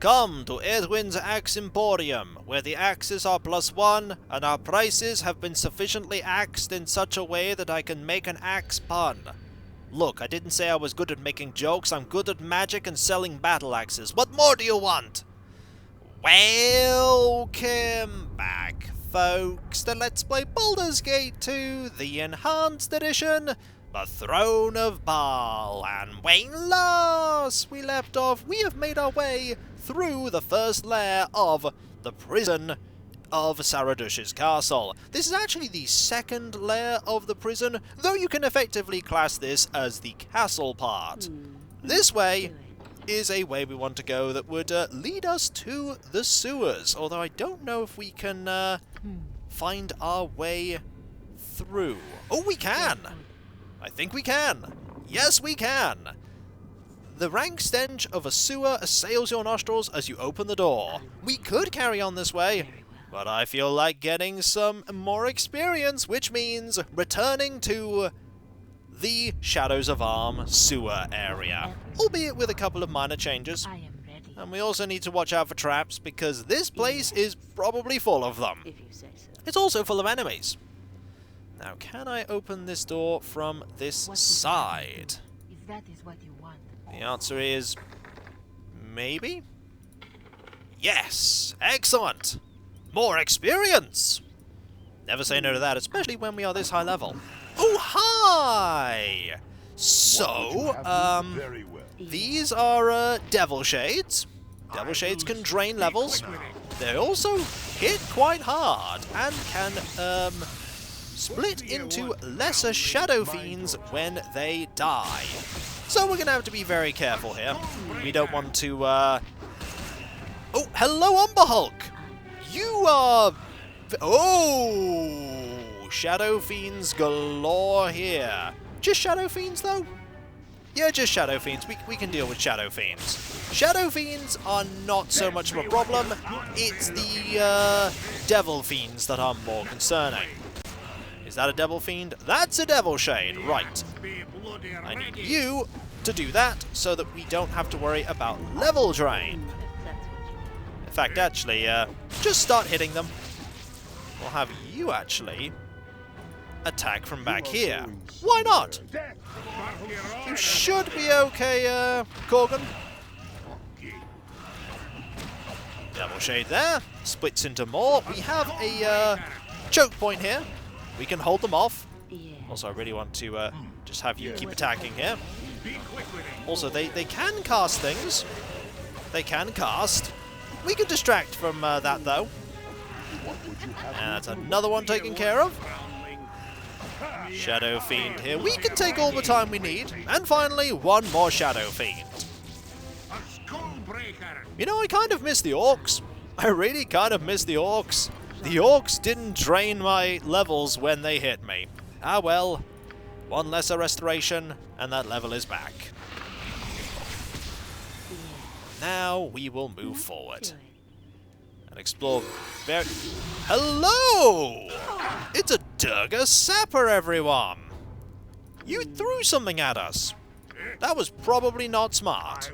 Come to Edwin's Axe Emporium, where the axes are +1, and our prices have been sufficiently axed in such a way that I can make an axe pun. Look, I didn't say I was good at making jokes, I'm good at magic and selling battle axes. What more do you want? Welcome back, folks, to Let's Play Baldur's Gate 2, the Enhanced Edition, the Throne of Baal. And when last we left off, we have made our way through the first layer of the prison of Saradush's castle. This is actually the second layer of the prison, though you can effectively class this as the castle part. This way is a way we want to go that would lead us to the sewers, although I don't know if we can find our way through. Oh, we can! I think we can. Yes, we can! The rank stench of a sewer assails your nostrils as you open the door. We could carry on this way, but I feel like getting some more experience, which means returning to the Shadows of Amn sewer area, albeit with a couple of minor changes. And we also need to watch out for traps, because this place is probably full of them. It's also full of enemies. Now, can I open this door from this side? The answer is maybe? Yes! Excellent! More experience! Never say no to that, especially when we are this high level. Oh, hi! So, these are Devil Shades. Devil Shades can drain levels. They also hit quite hard and can split into lesser Shadow Fiends when they die. So we're going to have to be very careful here. We don't want to... Oh, hello, Umber Hulk! You are... Oh! Shadow Fiends galore here. Just Shadow Fiends, though? Yeah, just Shadow Fiends. We can deal with Shadow Fiends. Shadow Fiends are not so much of a problem. It's the Devil Fiends that are more concerning. Is that a Devil Fiend? That's a Devil Shade, right. I need you to do that so that we don't have to worry about level drain. In fact, actually, just start hitting them. We'll have you actually attack from back here. Why not? You should be okay, Gorgon. Devil Shade there. Splits into more. We have a choke point here. We can hold them off. Also, I really want to just have you keep attacking here. Also, they can cast things. They can cast. We can distract from that, though. And that's another one taken care of. Shadow Fiend here. We can take all the time we need. And finally, one more Shadow Fiend. You know, I kind of miss the Orcs. I really kind of miss the Orcs. The Orcs didn't drain my levels when they hit me. Ah well, one lesser restoration, and that level is back. Now we will move forward and explore very... Hello! It's a Durga Sapper, everyone! You threw something at us. That was probably not smart.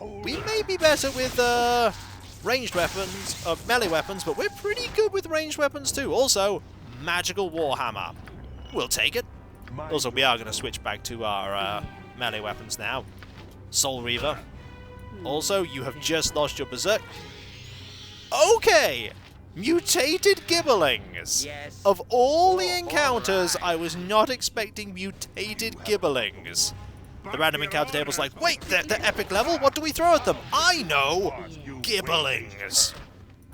We may be better with ranged weapons, melee weapons, but we're pretty good with ranged weapons too. Also, magical warhammer. We'll take it. Also, we are going to switch back to our melee weapons now. Soul Reaver. Also, you have just lost your berserk. Okay! Mutated Gibblings! Yes. Of all the encounters, I was not expecting Mutated Gibblings. The random encounter table's like, wait, they're epic level? What do we throw at them? I know! Gibberlings!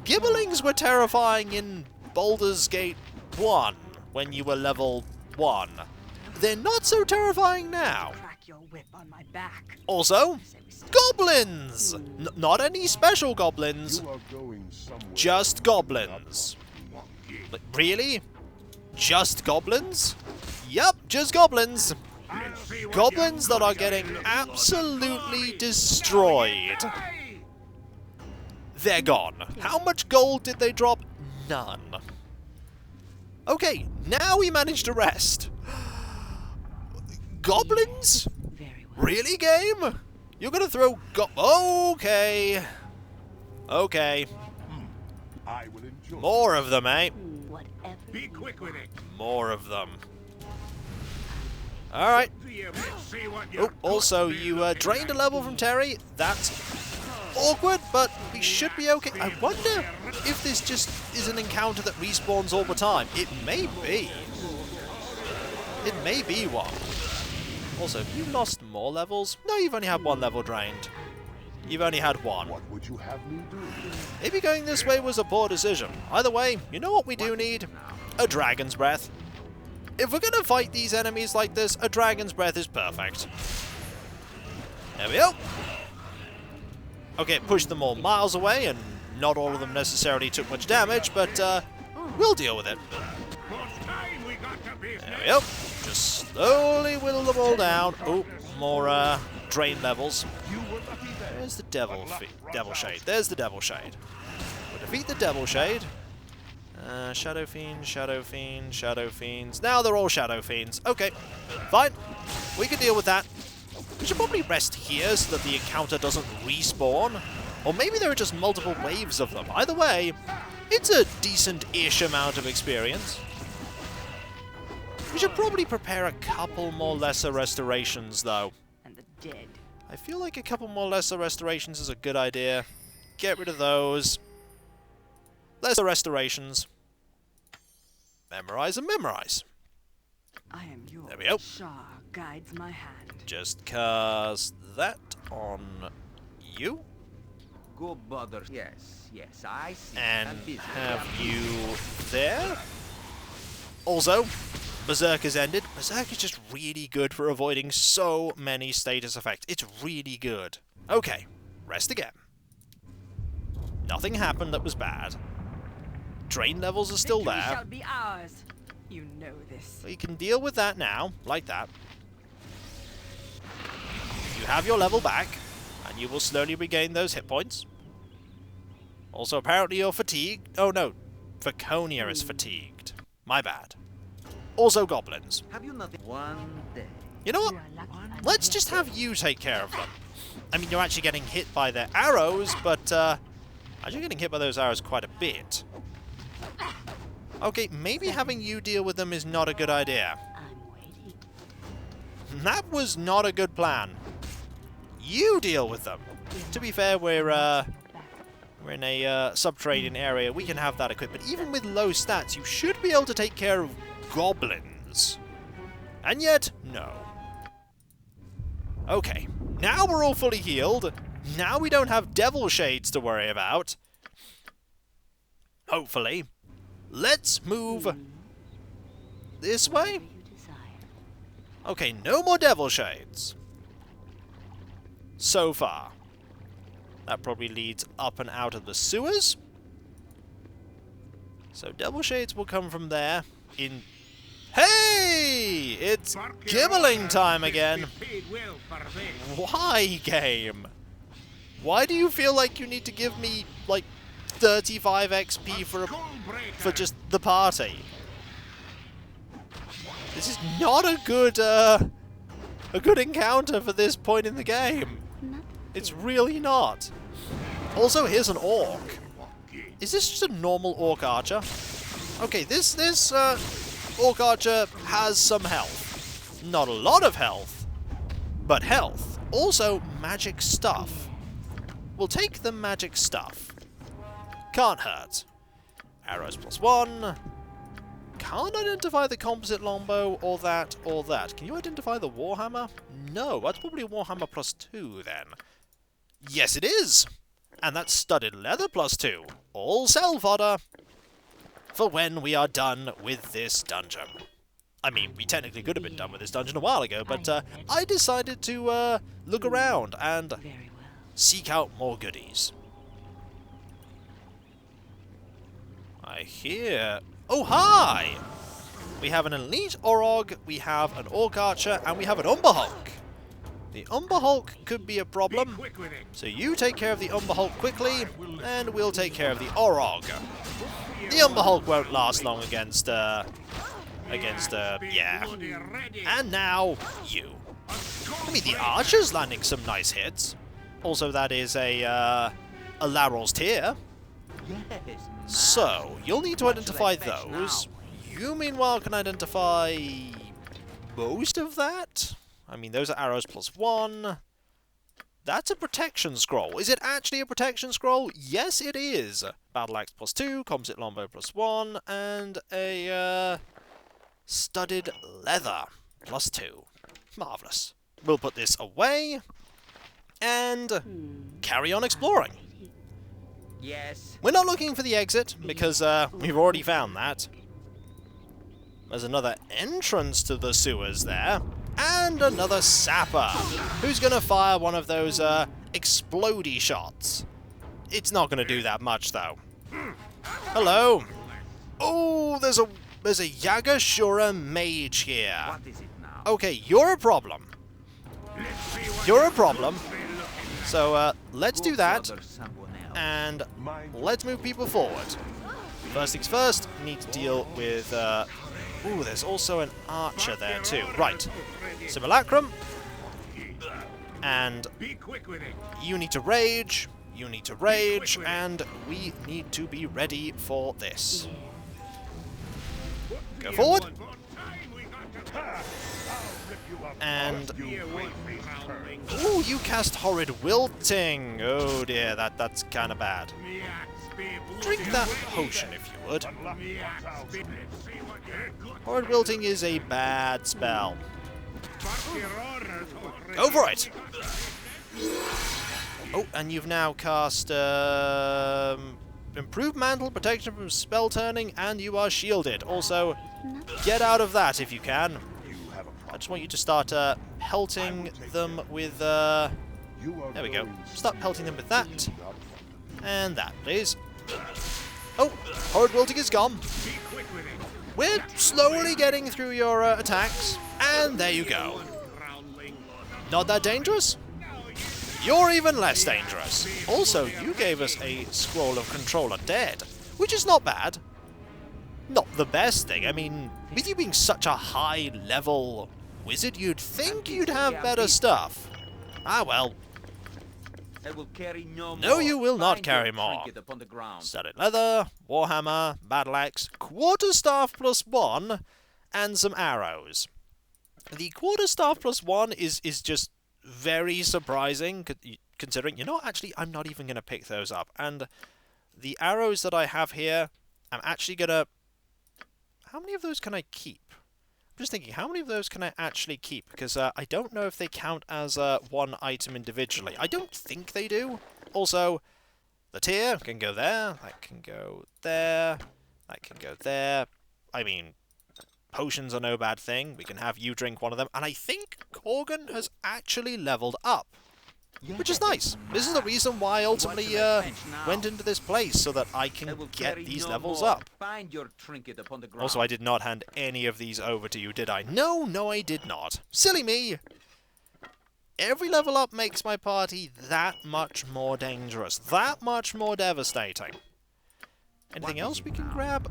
Gibberlings were terrifying in Baldur's Gate 1, when you were level 1. They're not so terrifying now. Also, goblins! Not any special goblins. Just goblins. Like, really? Just goblins? Yup, just goblins. Goblins that are getting absolutely destroyed. They're gone. How much gold did they drop? None. Okay, now we managed to rest. Goblins? Really, game? You're gonna throw okay. Okay. I will enjoy. More of them, eh? Whatever. Be quick with it. More of them. Alright. Oh, also, you drained a level from Terry. That's awkward, but we should be okay. I wonder if this just is an encounter that respawns all the time. It may be. It may be one. Also, have you lost more levels? No, you've only had one level drained. You've only had one. What would you have me do? Maybe going this way was a poor decision. Either way, you know what we do need? A Dragon's Breath. If we're gonna fight these enemies like this, a Dragon's Breath is perfect. There we go. Okay, pushed them all miles away, and not all of them necessarily took much damage, but we'll deal with it. There we go. Just slowly whittle them all down. Oh, more drain levels. There's the Devil Shade. There's the Devil Shade. We'll defeat the Devil Shade. Shadow Fiends, Shadow Fiends, Shadow Fiends. Now they're all Shadow Fiends. Okay, fine. We can deal with that. We should probably rest here so that the encounter doesn't respawn. Or maybe there are just multiple waves of them. Either way, it's a decent-ish amount of experience. We should probably prepare a couple more lesser restorations, though. And the dead. I feel like a couple more lesser restorations is a good idea. Get rid of those. Lesser restorations. Memorize and memorize. I am yours. There we go. Shah guides my hand. Just cast that on you. Go bother. Yes, yes, I see. And I'm busy. have you there. Also, Berserker's ended. Berserk is just really good for avoiding so many status effects. It's really good. Okay, rest again. Nothing happened that was bad. Drain levels are still Victory there. shall be ours. You know this. So you can deal with that now, like that. You have your level back, and you will slowly regain those hit points. Also, apparently you're fatigued. Oh no, Viconia is fatigued. My bad. Also goblins. Have you nothing? One day. You know what? You are lucky. Let's just have you take care of them. I mean, you're actually getting hit by their arrows, but actually getting hit by those arrows quite a bit. Okay, maybe having you deal with them is not a good idea. I'm waiting. That was not a good plan. You deal with them. To be fair, we're in a subterranean area. We can have that equipped. But even with low stats, you should be able to take care of goblins. And yet, no. Okay, now we're all fully healed. Now we don't have devil shades to worry about. Hopefully. Let's move this way. Okay, no more devil shades. So far. That probably leads up and out of the sewers. So devil shades will come from there. Hey! It's gibbling time again. Why, game? Why do you feel like you need to give me, like, 35 XP for just the party? This is not a good encounter for this point in the game. It's really not. Also, here's an orc. Is this just a normal Orc Archer? Okay, this Orc Archer has some health. Not a lot of health, but health. Also, magic stuff. We'll take the magic stuff. Can't hurt. Arrows +1. Can't identify the composite longbow or that or that. Can you identify the warhammer? No, that's probably a warhammer +2 then. Yes, it is! And that's studded leather +2. All self-fodder. For when we are done with this dungeon. I mean, we technically could have been done with this dungeon a while ago, but I decided to look around and Very well. seek out more goodies. I hear... Oh, hi! We have an elite Orog, we have an Orc Archer, and we have an Umber Hulk. The Umber Hulk could be a problem, so you take care of the Umber Hulk quickly, and we'll take care of the Orog. The Umber Hulk won't last long against, yeah. And now, you. I mean, the Archer's landing some nice hits. Also, that is a Larrel's Tear. Yes, So, you'll need to What identify shall I fetch those. now? You, meanwhile, can identify most of that. I mean, those are arrows +1. That's a protection scroll. Is it actually a protection scroll? Yes, it is. Battle axe +2, composite longbow +1, and a studded leather +2. Marvellous. We'll put this away and carry on exploring. Yes. We're not looking for the exit, because we've already found that. There's another entrance to the sewers there, and another sapper, who's going to fire one of those explodey shots. It's not going to do that much, though. Hello. Oh, there's a Yagashura mage here. What is it now? Okay, you're a problem. You're a problem. So, let's do that, Bother someone else. and let's move people forward. First things first, need to deal with, ooh, there's also an archer there too. Right, Simulacrum, and you need to rage, and we need to be ready for this. Go forward, and ooh, you cast Horrid Wilting. Oh dear, that's kind of bad. Drink that potion if you would. Horrid Wilting is a bad spell. Go for it! Oh, and you've now cast Improved Mantle, Protection from Spell Turning, and you are shielded. Also, get out of that if you can. I just want you to start pelting them with... there we go. Start pelting them with that. And that, please. Oh, Horrid Wilting is gone. We're slowly getting through your attacks. And there you go. Not that dangerous? You're even less dangerous. Also, you gave us a Scroll of Controller Dead, which is not bad. Not the best thing. I mean, with you being such a high-level wizard, you'd think you'd have better stuff. Ah, well. I will carry no No, more. you will not Find carry your more. trinket upon the ground. Studded leather, warhammer, battle axe, quarterstaff +1, and some arrows. The quarterstaff +1 is just very surprising, considering, you know, actually, I'm not even going to pick those up. And the arrows that I have here, I'm actually going to... How many of those can I keep? I'm just thinking, how many of those can I actually keep? Because I don't know if they count as one item individually. I don't think they do. Also, the tear can go there, that can go there, that can go there. I mean, potions are no bad thing. We can have you drink one of them. And I think Korgan has actually leveled up, which is nice. This is the reason why I ultimately went into this place, so that I I can will get carry these no levels more. up. Find your trinket upon the ground. Also, I did not hand any of these over to you, did I? No, I did not. Silly me! Every level up makes my party that much more dangerous, that much more devastating. Anything else we can grab?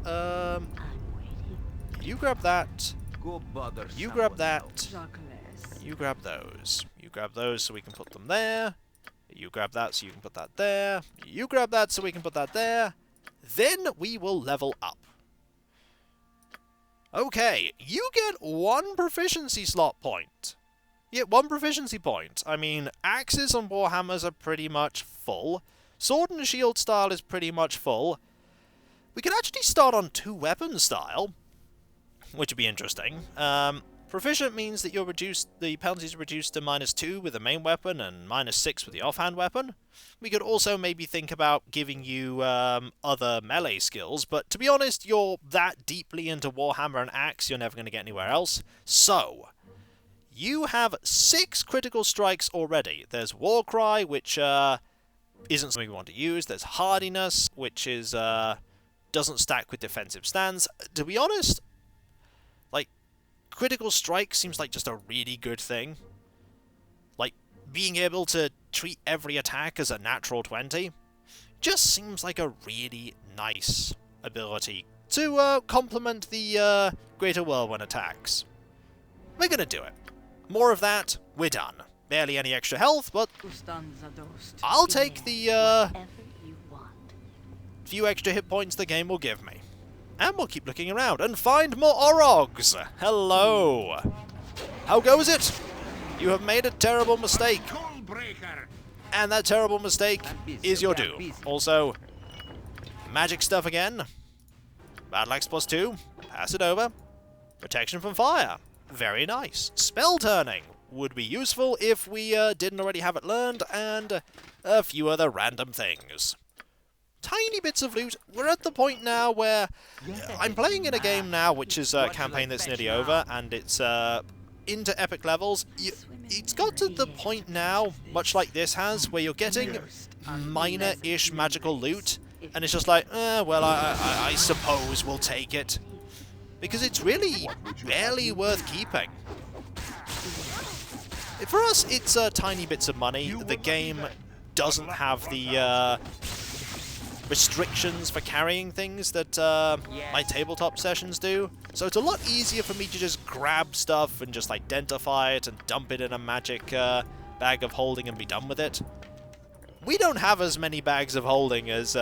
You grab that. Go bother You someone grab that. else. Jacques. You grab those. You grab those so we can put them there. You grab that so you can put that there. You grab that so we can put that there. Then we will level up. Okay, you get 1 proficiency slot point. You get 1 proficiency point. I mean, axes and warhammers are pretty much full. Sword and shield style is pretty much full. We could actually start on 2 weapon style, which would be interesting. Proficient means that the penalties are reduced to -2 with the main weapon and -6 with the offhand weapon. We could also maybe think about giving you other melee skills, but to be honest, you're that deeply into Warhammer and Axe, you're never going to get anywhere else. So, you have 6 critical strikes already. There's Warcry, which isn't something we want to use. There's Hardiness, which is doesn't stack with defensive stance. To be honest, like, critical strike seems like just a really good thing. Like, being able to treat every attack as a natural 20 just seems like a really nice ability to complement the Greater Whirlwind attacks. We're gonna do it. More of that, we're done. Barely any extra health, but Ustanza dost. I'll take the Whatever you want. few extra hit points the game will give me. And we'll keep looking around and find more Orogs. Hello. How goes it? You have made a terrible mistake. And that terrible mistake is your doom. Also, magic stuff again. Battle Axe +2. Pass it over. Protection from fire. Very nice. Spell turning would be useful if we didn't already have it learned, and a few other random things. Tiny bits of loot. We're at the point now where I'm playing in a game now which is a campaign that's nearly over, and it's into epic levels. It's got to the point now, much like this has, where you're getting minor-ish magical loot, and it's just like, well, I suppose we'll take it. Because it's really barely worth keeping. For us, it's tiny bits of money. The game doesn't have the restrictions for carrying things that my tabletop sessions do. So it's a lot easier for me to just grab stuff and just identify it and dump it in a magic bag of holding and be done with it. We don't have as many bags of holding as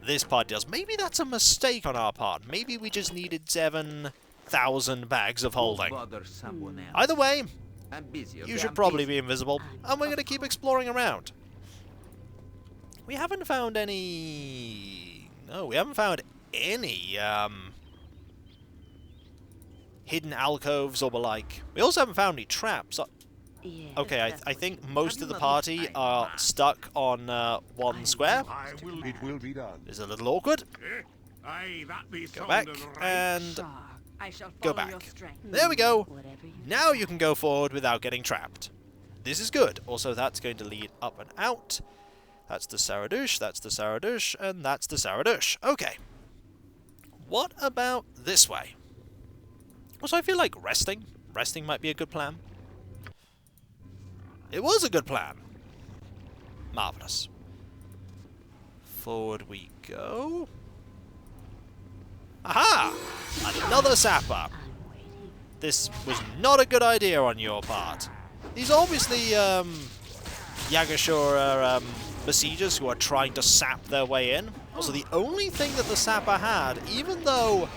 this part does. Maybe that's a mistake on our part. Maybe we just needed 7,000 bags of holding. Either way, you should probably be invisible, and we're going to keep exploring around. We haven't found any... No, we haven't found any hidden alcoves or the like. We also haven't found any traps. Okay, I think most of the party are stuck on one square. It will be done. It's a little awkward. Go back and I shall go follow your back. strength. There we go. Whatever you Now you can go forward without getting trapped. This is good. Also, that's going to lead up and out. That's the Saradush, that's the Saradush, and that's the Saradush. Okay. What about this way? Also, I feel like resting. Resting might be a good plan. It was a good plan. Marvelous. Forward we go. Aha! Another sapper. I'm waiting. This was not a good idea on your part. These are obviously Yagashora besiegers who are trying to sap their way in. Also, the only thing that the sapper had, even though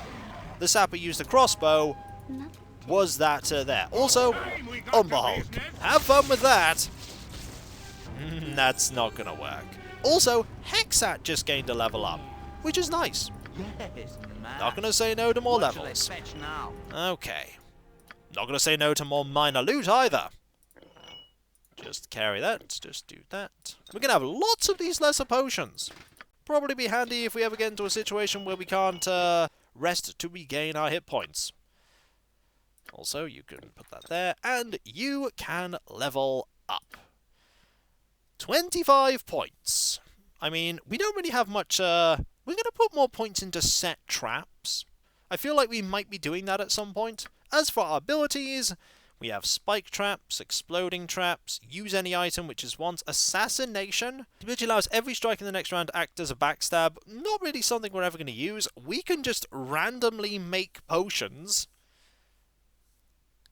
the sapper used a crossbow, Nothing. was that there. Also, Unbehold. Have fun with that. That's not gonna work. Also, Hexat just gained a level up, which is nice. Yes, man. Not gonna say no to more What shall I levels. fetch now? Okay. Not gonna say no to more minor loot either. Just carry that, just do that. We're gonna have lots of these lesser potions. Probably be handy if we ever get into a situation where we can't rest to regain our hit points. Also, you can put that there, and you can level up. 25 points. I mean, we don't really have much, we're going to put more points into set traps. I feel like we might be doing that at some point. As for our abilities, we have spike traps, exploding traps, use any item which is once assassination, which allows every strike in the next round to act as a backstab. Not really something we're ever going to use. We can just randomly make potions.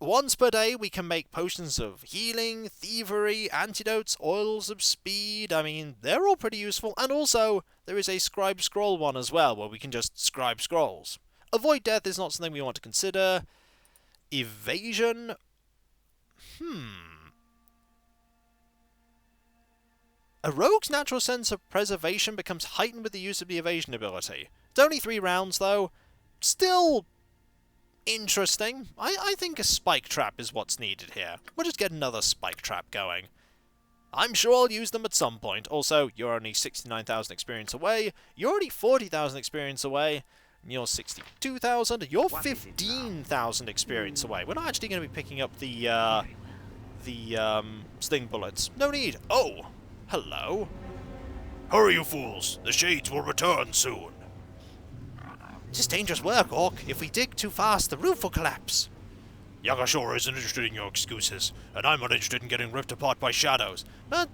Once per day, we can make potions of healing, thievery, antidotes, oils of speed. I mean, they're all pretty useful. And also, there is a scribe scroll one as well, where we can just scribe scrolls. Avoid death is not something we want to consider. Evasion. A rogue's natural sense of preservation becomes heightened with the use of the evasion ability. It's only 3 rounds, though. Still interesting. I think a spike trap is what's needed here. We'll just get another spike trap going. I'm sure I'll use them at some point. Also, you're only 69,000 experience away. You're already 40,000 experience away. And you're 62,000. You're 15,000 experience away. We're not actually going to be picking up the sting bullets. No need. Oh, hello. Hurry, you fools. The shades will return soon. This is dangerous work, Orc. If we dig too fast, the roof will collapse. Yagashora isn't interested in your excuses, and I'm not interested in getting ripped apart by shadows. But,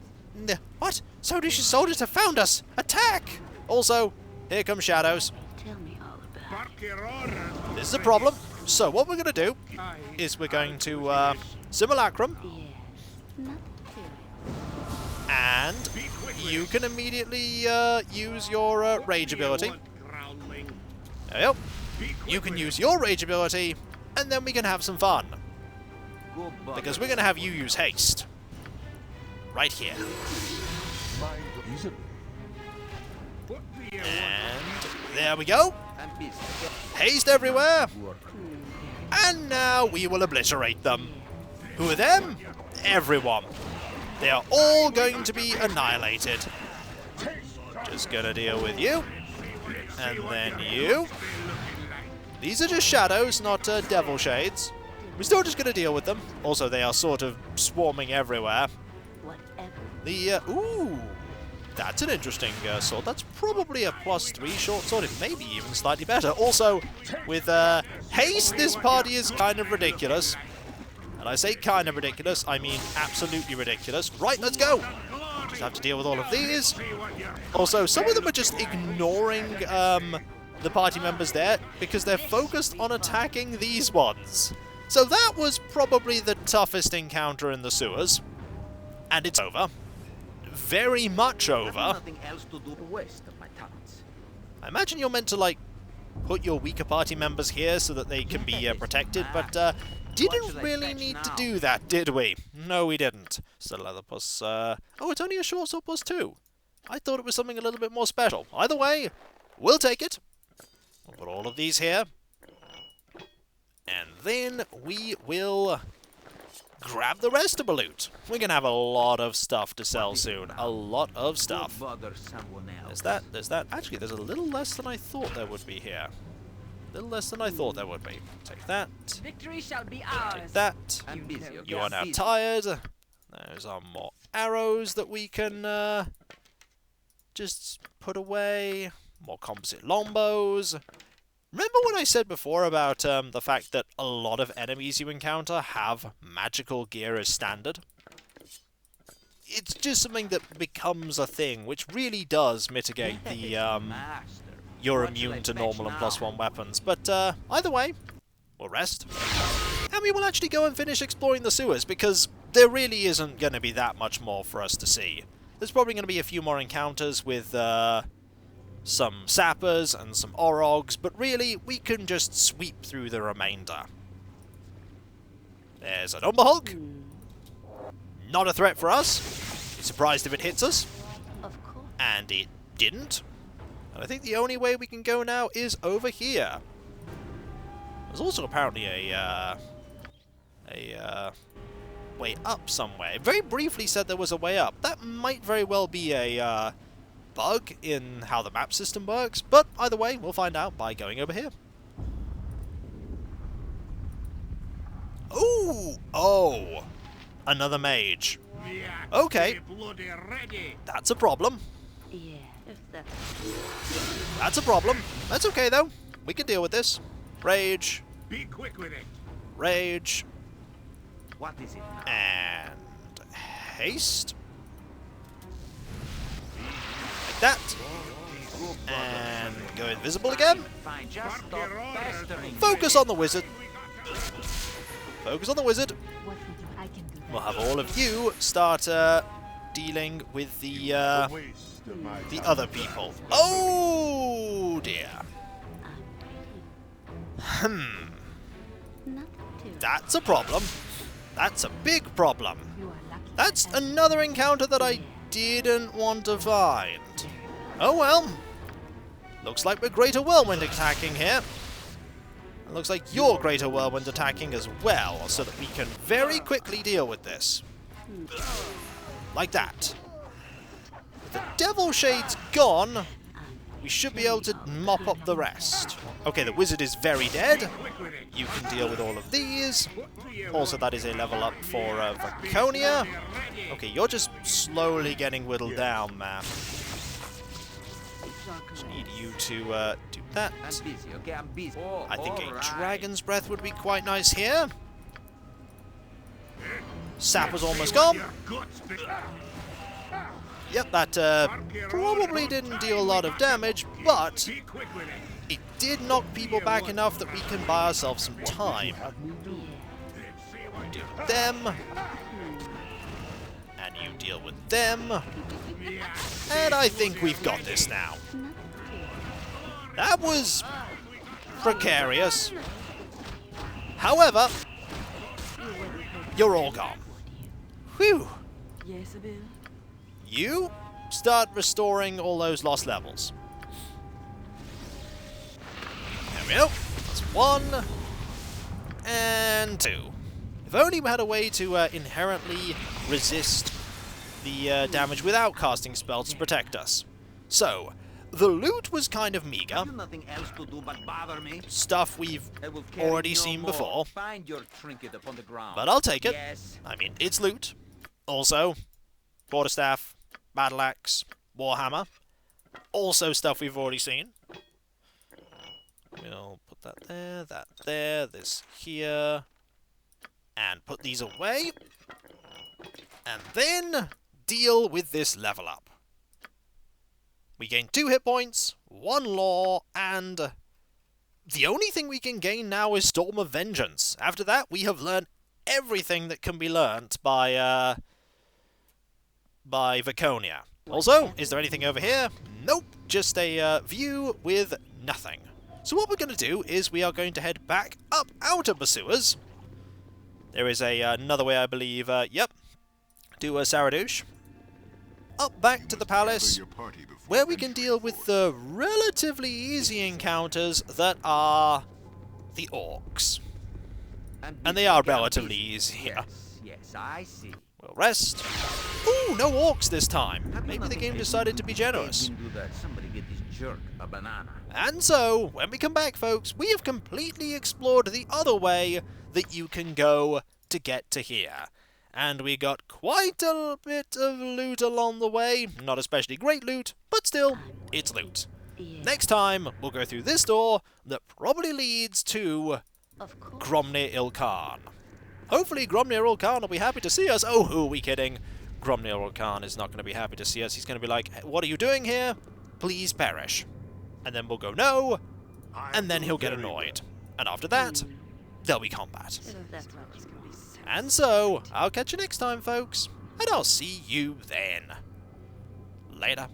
what? Sodish's soldiers have found us! Attack! Also, here come shadows. Tell me all about it. This is a problem. So what we're going to do is we're going to Simulacrum, Yes. Not to it. and you can immediately use your Rage ability. There you go. You can use your Rage ability, and then we can have some fun. Go butter. Because we're going to have you use Haste. Right here. Mind easily. And there we go. I'm busy. Haste everywhere. Work. And now we will obliterate them. Who are them? Everyone. They are all going to be annihilated. Just gonna deal with you. And then you. These are just shadows, not devil shades. We're still just gonna deal with them. Also, they are sort of swarming everywhere. Whatever. The, ooh. That's an interesting sword. That's probably a +3 short sword. It may be even slightly better. Also, with haste, this party is kind of ridiculous. And I say kind of ridiculous, I mean absolutely ridiculous. Right, let's go! Just have to deal with all of these. Also, some of them are just ignoring the party members there because they're focused on attacking these ones. So that was probably the toughest encounter in the sewers. And it's over. Very much over. Nothing else to do to waste my talents. I imagine you're meant to, like, put your weaker party members here so that they can be protected, but didn't really need to do that, did we? No, we didn't. Still leather plus, oh, it's only a short sword +2. I thought it was something a little bit more special. Either way, we'll take it. We'll put all of these here. And then we will grab the rest of the loot. We're going to have a lot of stuff to sell soon. A lot of stuff. Go bother someone else. There's that. Actually, there's a little less than I thought there would be here. A little less than I thought there would be. Take that. Victory shall be ours. Take that. I'm busy. Okay? You are I'm now busy. tired. There's our more arrows that we can just put away. More composite longbows. Remember what I said before about the fact that a lot of enemies you encounter have magical gear as standard? It's just something that becomes a thing, which really does mitigate the Master. you're What shall immune I to fetch normal and now? +1 weapons. But either way, we'll rest. And we will actually go and finish exploring the sewers, because there really isn't going to be that much more for us to see. There's probably going to be a few more encounters with some sappers and some orogs, but really, we can just sweep through the remainder. There's an Umber Hulk. Not a threat for us. Be surprised if it hits us. Of course. And it didn't. And I think the only way we can go now is over here. There's also apparently a way up somewhere. It very briefly said there was a way up. That might very well be a bug in how the map system works, but either way, we'll find out by going over here. Ooh! Oh! Another mage. Okay. That's a problem. Yeah, if that's That's a problem. That's okay, though. We can deal with this. Rage. Be quick with it. Rage. What is it now? And haste. Like that. And go invisible again. Fine, just stop pestering. Focus on the wizard. Focus on the wizard. what we do. I can do that. We'll have all of you start dealing with the Waste of my other people. Oh dear. I'm ready. Not to. That's a problem. That's a big problem. You are lucky. That's I am another encounter that I didn't want to find. Oh well. Looks like we're Greater Whirlwind attacking here. It looks like you're Greater Whirlwind attacking as well, so that we can very quickly deal with this. Like that. With the Devil Shades gone, we should be able to mop up the rest. Okay, the wizard is very dead. You can deal with all of these. Also, that is a level up for Draconia. Okay, you're just slowly getting whittled down, man. Just need you to do that. I'm busy, okay? I'm busy. Oh, I think a alright. Dragon's Breath would be quite nice here. Sap was almost gone. Yep, that probably didn't deal a lot of damage, but Be quick with it. it did knock people back enough that we can buy ourselves some time. Deal with them. And you deal with them. And I think we've got this now. That was precarious. However, you're all gone. Whew. Yes, Bill. You start restoring all those lost levels. There we go. That's 1 and 2. If only we had a way to inherently resist the damage without casting spells to protect us. So, the loot was kind of meager. Have you nothing else to do but bother me? Stuff we've I will carry already no seen more. before. Find your trinket upon the ground. But I'll take it. Yes. I mean, it's loot. Also, quarterstaff, battle axe, warhammer. Also stuff we've already seen. We'll put that there, this here. And put these away. And then deal with this level up. We gain 2 hit points, 1 lore, and the only thing we can gain now is Storm of Vengeance. After that, we have learned everything that can be learnt by Viconia. Also, is there anything over here? Nope, just a view with nothing. So what we're going to do is we are going to head back up out of the sewers. There is another way, I believe, yep, do a Saradouche. Up back to the palace, where we can deal with the relatively easy encounters that are the orcs. And they are relatively easy. Yes, yes, I see. We'll rest. Ooh, no orcs this time. Maybe the game decided to be generous. Do that. Somebody get this jerk a banana. And so, when we come back, folks, we have completely explored the other way that you can go to get to here. And we got quite a bit of loot along the way. Not especially great loot, but still, it's loot. Yeah. Next time, we'll go through this door that probably leads to Of course. Gromnir Ilkhan. Hopefully Gromnir Ilkhan will be happy to see us. Oh, who are we kidding? Gromnir Ilkhan is not going to be happy to see us. He's going to be like, what are you doing here? Please perish. And then we'll go, no. And then he'll get annoyed. And after that, there'll be combat. So that's what it's gonna be. And so, I'll catch you next time, folks. And I'll see you then. Later.